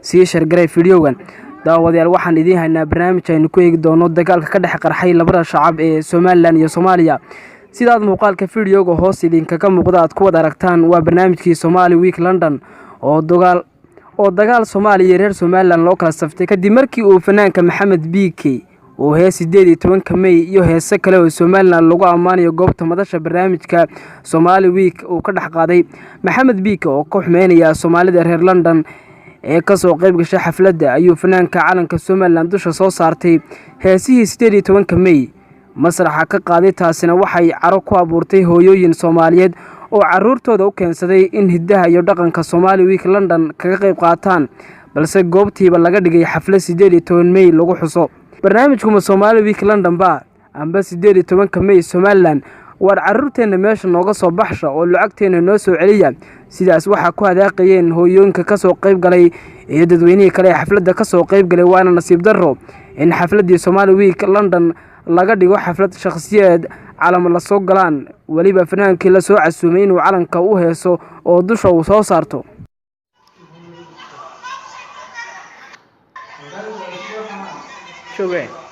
sii shargaray fiidiyowgan. daawadayaal waxaan idiin haynaa barnaamij aynu ku eegi doono dagaalka ka dhex qarxay labada shacab ee Soomaaliland iyo Soomaaliya. sidaad muuqaalka fiidiyowga hoos idinkaga muuqda aad ku wada aragtaan waa barnaamijkii Somali Week London oo dagaal Soomaaliya iyo reer Somaliland loo kala saftay kadib markii uu fanaanka Maxamed BK oo hees 18 May iyo hees kale oo Somaliland lagu amaanayo goobta madasha barnaamijka Somali Week uu ka dhex qaaday. Maxamed BK oo ka xumeynaya Soomaalida reer London ee ka soo qayb gashay xafladda ayuu fanaanka calanka Somaliland dusha soo saartay heesihii 18 May masraxa ka qaaday. taasina waxay caro ku abuurtay hooyooyin Soomaaliyeed oo caruurtooda u keensaday in hidaha iyo dhaqanka Somali Week London kaga qayb qaataan, balse goobtiiba laga dhigay xaflad 18 May lagu xuso. barnaamijku Somali Week London ba amba 18 May Somaliland war caruurteena meesha nooga soo baxsha oo lacagteena noo soo celiya. sidaas waxa ku hadaaqayeen hooyooyinka ka soo qayb galay iyo dadweynaha kale xafladda ka soo qayb galay. waana nasiib darro in xafladii Somali Week London laga dhigo xaflad shakhsiyeed calam la soo galaan, waliba fanaankii la soo casuumay inuu calanka u heeso oo dusha uu soo saarto. Shukran.